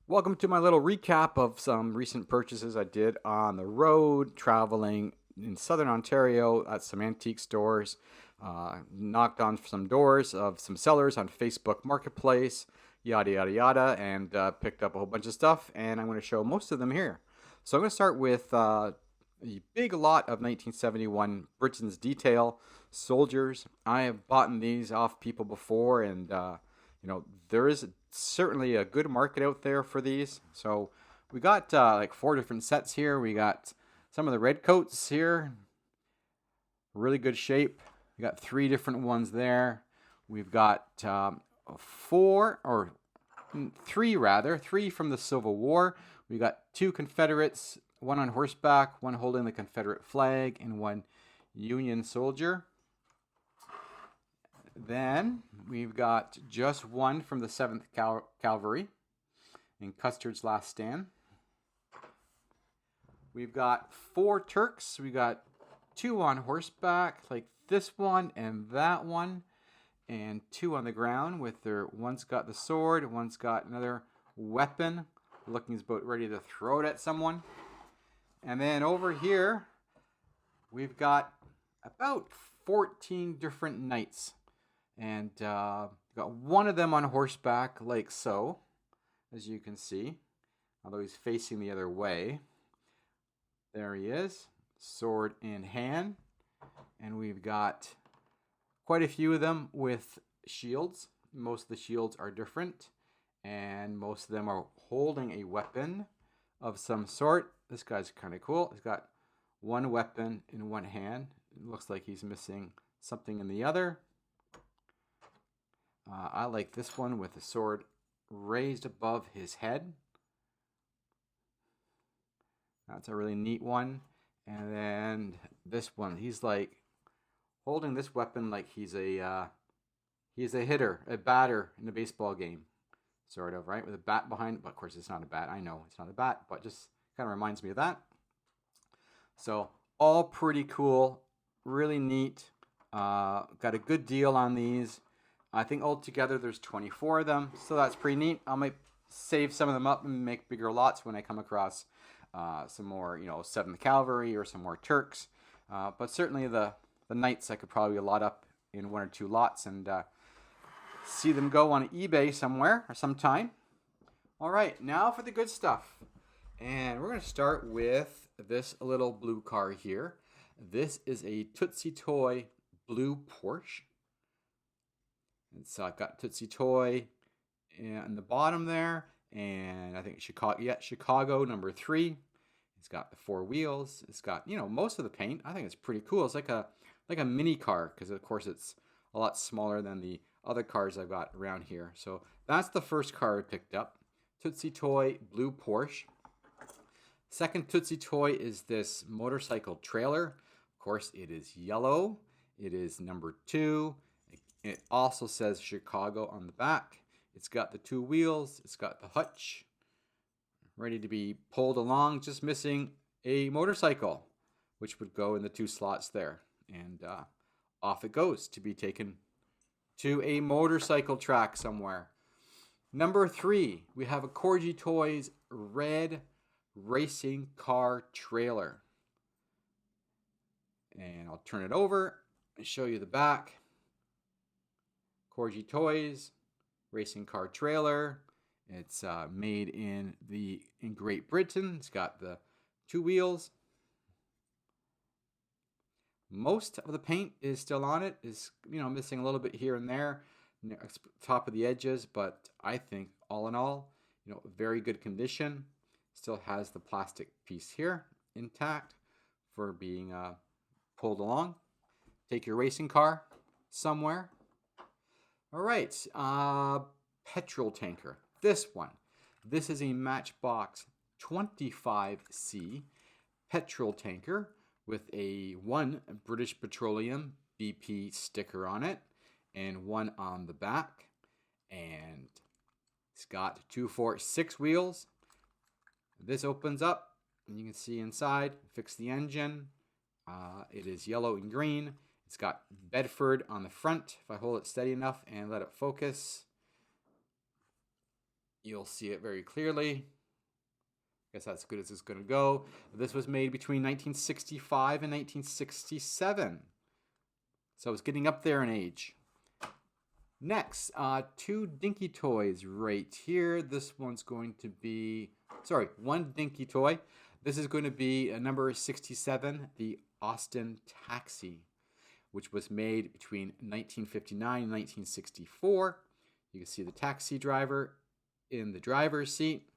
Welcome to my little recap of some recent purchases I did on the road, traveling in southern Ontario at some antique stores. Knocked on some doors of some sellers on Facebook Marketplace, yada, yada, yada, and picked up a whole bunch of stuff, and I'm going to show most of them here. So I'm going to start with a big lot of 1971 Britain's Deetail soldiers. I have bought these off people before, and there is certainly a good market out there for these. So we got like four different sets here. We got some of the red coats here, really good shape. We got three different ones there. We've got three from the Civil War. We got two Confederates, one on horseback, one holding the Confederate flag, and one Union soldier. Then we've got just one from the 7th Cavalry in Custer's Last Stand. We've got four Turks. We got two on horseback, like this one and that one, and two on the ground with one's got the sword, one's got another weapon, looking as about ready to throw it at someone. And then over here, we've got about 14 different knights. And got one of them on horseback, like so, as you can see, although he's facing the other way. There he is, sword in hand. And we've got quite a few of them with shields. Most of the shields are different, and most of them are holding a weapon of some sort. This guy's kind of cool. He's got one weapon in one hand. It looks like he's missing something in the other. I like this one with the sword raised above his head. That's a really neat one. And then this one, he's like holding this weapon like he's a hitter, a batter in a baseball game, sort of, right? With a bat behind. But of course, it's not a bat. I know it's not a bat, but just kind of reminds me of that. So all pretty cool, really neat. Got a good deal on these. I think altogether there's 24 of them, so that's pretty neat. I might save some of them up and make bigger lots when I come across some more, 7th Cavalry or some more Turks. But certainly the Knights I could probably lot up in one or two lots and see them go on eBay somewhere or sometime. All right, now for the good stuff. And we're going to start with this little blue car here. This is a Tootsie Toy blue Porsche. It's got Tootsie Toy in the bottom there, and I think Chicago number 3. It's got the 4 wheels. It's got most of the paint. I think it's pretty cool. It's like a mini car because of course it's a lot smaller than the other cars I've got around here. So that's the first car I picked up, Tootsie Toy blue Porsche. Second Tootsie Toy is this motorcycle trailer. Of course, it is yellow. It is number 2. It also says Chicago on the back. It's got the 2 wheels. It's got the hutch ready to be pulled along, just missing a motorcycle, which would go in the 2 slots there. And off it goes to be taken to a motorcycle track somewhere. Number 3, we have a Corgi Toys red racing car trailer. And I'll turn it over and show you the back. Corgi Toys racing car trailer. It's made in Great Britain. It's got the 2 wheels. Most of the paint is still on it. Is missing a little bit here and there, top of the edges. But I think all in all, very good condition. Still has the plastic piece here intact for being pulled along. Take your racing car somewhere. All right, petrol tanker. This is a Matchbox 25C petrol tanker with a 1 British Petroleum BP sticker on it and 1 on the back. And it's got 2, 4, 6 wheels. This opens up and you can see inside, fix the engine. It is yellow and green. It's got Bedford on the front. If I hold it steady enough and let it focus, You'll see it very clearly. I guess that's as good as it's going to go. This was made between 1965 and 1967. So it's getting up there in age. Next, two Dinky toys right here. This one's going to be, one Dinky toy. This is going to be number 67, the Austin Taxi, which was made between 1959 and 1964. You can see the taxi driver in the driver's seat.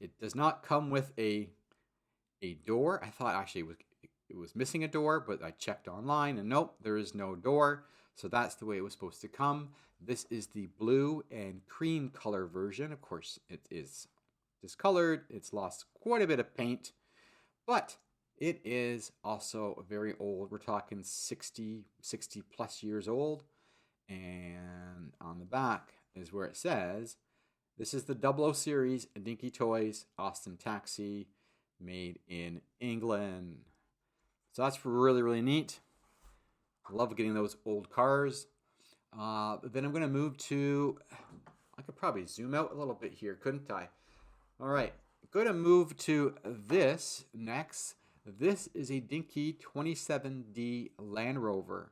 It does not come with a door. I thought actually it was missing a door, but I checked online and nope, there is no door. So that's the way it was supposed to come. This is the blue and cream color version. Of course, it is discolored. It's lost quite a bit of paint, but it is also very old. We're talking 60 plus years old. And on the back is where it says, this is the 00 series Dinky Toys Austin Taxi, made in England. So that's really, really neat. Love getting those old cars. Then I'm going to move to, I could probably zoom out a little bit here, couldn't I? All right, going to move to this next. This is a Dinky 27D Land Rover.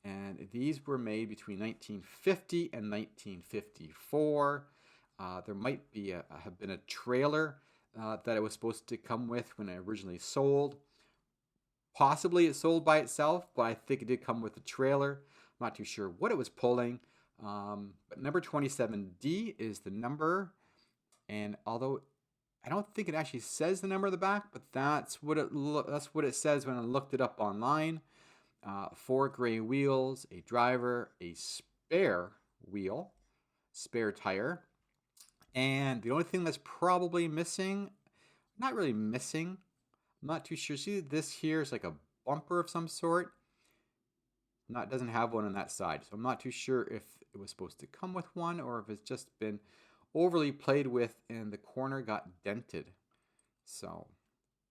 And these were made between 1950 and 1954. There might have been a trailer that it was supposed to come with when it originally sold. Possibly it sold by itself, but I think it did come with a trailer. I'm not too sure what it was pulling. But number 27D is the number. And although I don't think it actually says the number on the back, but that's what it says when I looked it up online. 4 gray wheels, a driver, a spare wheel, spare tire. And the only thing that's probably missing, not really missing, I'm not too sure. See, this here is like a bumper of some sort. It doesn't have one on that side. So I'm not too sure if it was supposed to come with one or if it's just been overly played with and the corner got dented. So,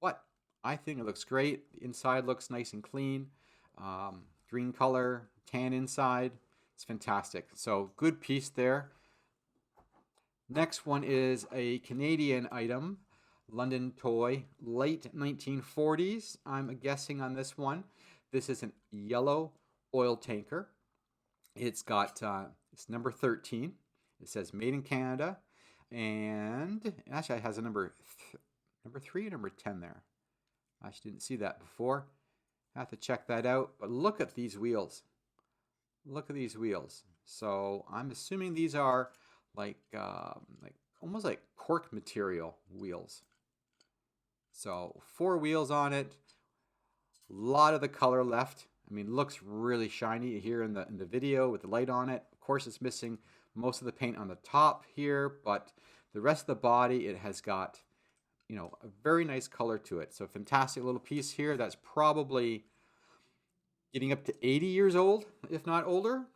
but I think it looks great. The inside looks nice and clean. Green color, tan inside. It's fantastic. So good piece there. Next one is a Canadian item. Londontoy, late 1940s, I'm guessing on this one. This is a yellow oil tanker. It's got, it's number 13. It says made in Canada. And actually it has a number 3 or number 10 there. I actually didn't see that before. I have to check that out. But look at these wheels. Look at these wheels. So I'm assuming these are like almost like cork material wheels. So 4 wheels on it, a lot of the color left. I mean, looks really shiny here in the video with the light on it. Of course, it's missing most of the paint on the top here, but the rest of the body, it has got, you know, a very nice color to it. So fantastic little piece here. That's probably getting up to 80 years old, if not older.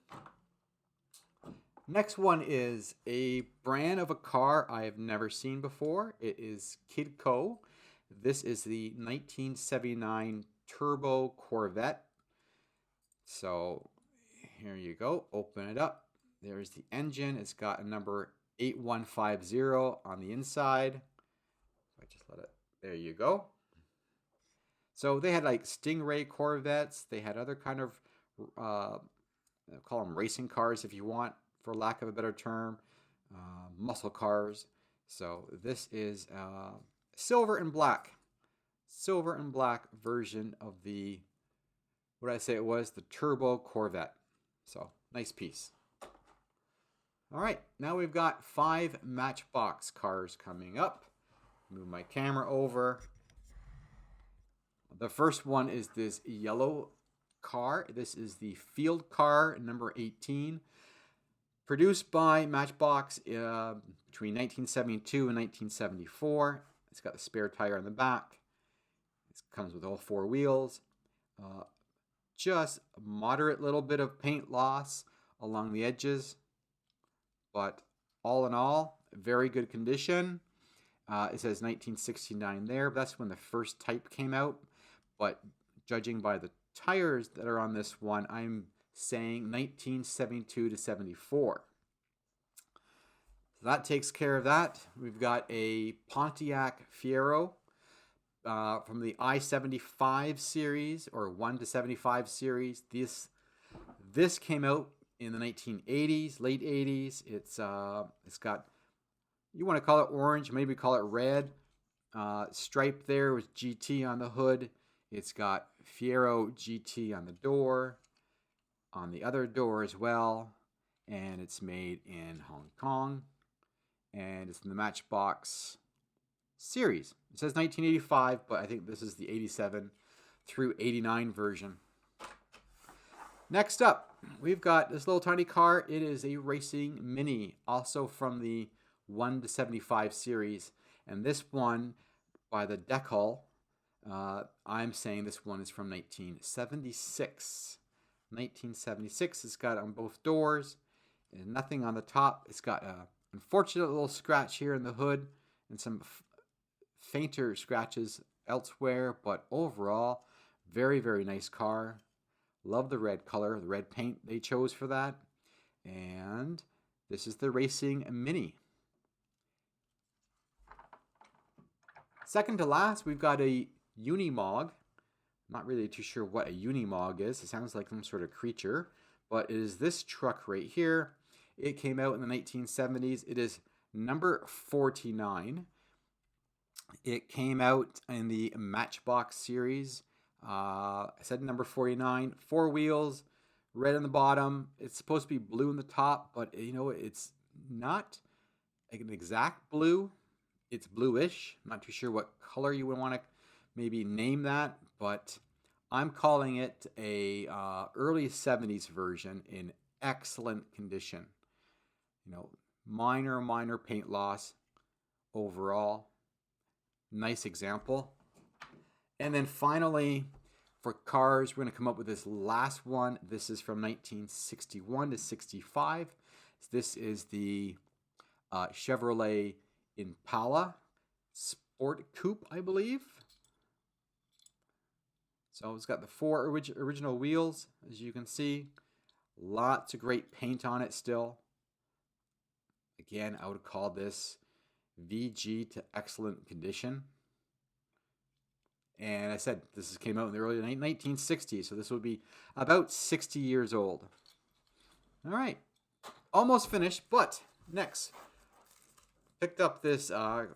Next one is a brand of a car I have never seen before. It is Kidco. This is the 1979 Turbo Corvette. So here you go. Open it up. There's the engine. It's got a number 8150 on the inside. I just let it. There you go. So they had like Stingray Corvettes. They had other kind of call them racing cars if you want, for lack of a better term, muscle cars. So this is silver and black version of the, what did I say it was? The Turbo Corvette. So nice piece. All right, now we've got 5 Matchbox cars coming up. Move my camera over. The first one is this yellow car. This is the field car number 18. Produced by Matchbox between 1972 and 1974. It's got the spare tire on the back. It comes with all 4 wheels. Just a moderate little bit of paint loss along the edges. But all in all, very good condition. It says 1969 there. But that's when the first type came out. But judging by the tires that are on this one, I'm saying 1972 to 74. So that takes care of that. We've got a Pontiac Fiero from the I-75 series, or 1 to 75 series. This came out in the 1980s, late 80s. It's got, you want to call it orange, maybe call it red. Stripe there with GT on the hood. It's got Fiero GT on the door, on the other door as well, and it's made in Hong Kong, and it's in the Matchbox series. It says 1985, but I think this is the 87 through 89 version. Next up, we've got this little tiny car. It is a racing Mini, also from the 1 to 75 series, and this one by the Decals. I'm saying this one is from 1976. 1976. It's got on both doors and nothing on the top. It's got a unfortunate little scratch here in the hood and some fainter scratches elsewhere, but overall, very, very nice car. Love the red color, the red paint they chose for that. And this is the Racing Mini. Second to last, we've got a Unimog. Not really too sure what a Unimog is. It sounds like some sort of creature, but it is this truck right here. It came out in the 1970s. It is number 49. It came out in the Matchbox series. I said number 49. 4 wheels, red on the bottom. It's supposed to be blue on the top, but you know, it's not like an exact blue. It's bluish. I'm not too sure what color you would want to maybe name that, but I'm calling it a early 70s version in excellent condition. You know, minor paint loss overall. Nice example. And then finally, for cars, we're going to come up with this last one. This is from 1961 to 65. This is the Chevrolet Impala Sport Coupe, I believe. So it's got the 4 original wheels, as you can see. Lots of great paint on it still. Again, I would call this VG to excellent condition. And I said this came out in the early 1960s, so this would be about 60 years old. All right, almost finished, but next. Picked up this, I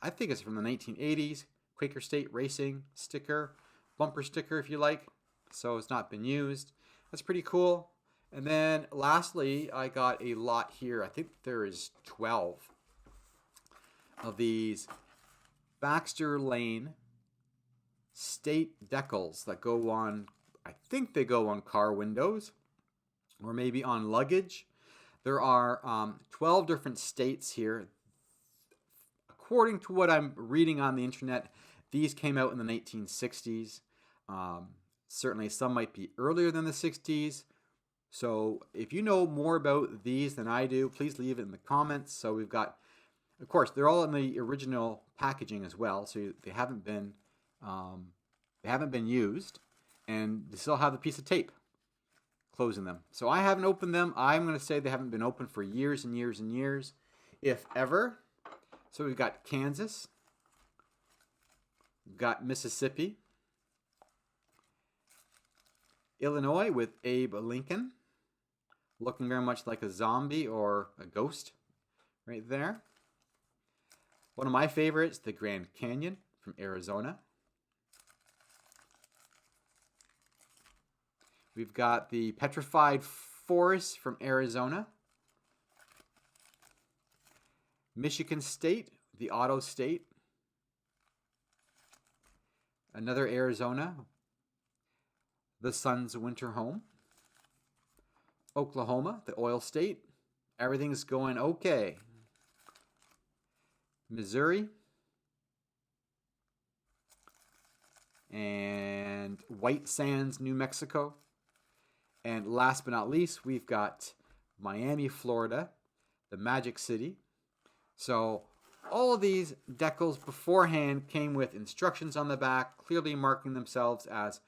think it's from the 1980s, Quaker State Racing sticker, bumper sticker if you like, so it's not been used. That's pretty cool. And then lastly, I got a lot here. I think there is 12 of these Baxter Lane State Decals that go on, I think they go on car windows or maybe on luggage. There are 12 different states here. According to what I'm reading on the internet, these came out in the 1960s. Certainly some might be earlier than the 60s. So if you know more about these than I do, please leave it in the comments. So we've got, of course, they're all in the original packaging as well. So they haven't been used, and they still have the piece of tape closing them. So I haven't opened them. I'm going to say they haven't been open for years and years and years, if ever. So we've got Kansas, we've got Mississippi, Illinois with Abe Lincoln, looking very much like a zombie or a ghost right there. One of my favorites, the Grand Canyon from Arizona. We've got the Petrified Forest from Arizona. Michigan State, the Auto State. Another Arizona, the Sun's Winter Home. Oklahoma, the Oil State. Everything's going okay. Missouri. And White Sands, New Mexico. And last but not least, we've got Miami, Florida, the Magic City. So all of these decals beforehand came with instructions on the back, clearly marking themselves as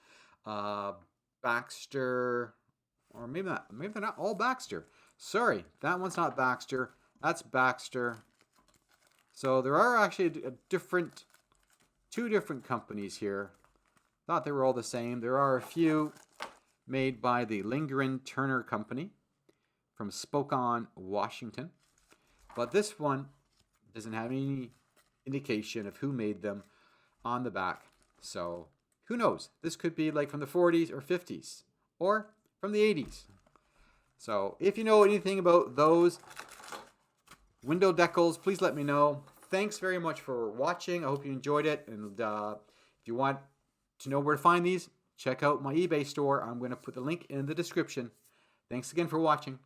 Baxter, or maybe they're not all Baxter. Sorry, that one's not Baxter. That's Baxter. So there are actually two different companies here. Thought they were all the same. There are a few made by the Lingren Turner Company from Spokane, Washington. But this one doesn't have any indication of who made them on the back. So who knows? This could be like from the 40s or 50s or from the 80s. So if you know anything about those window decals, please let me know. Thanks very much for watching. I hope you enjoyed it. And if you want to know where to find these, check out my eBay store. I'm going to put the link in the description. Thanks again for watching.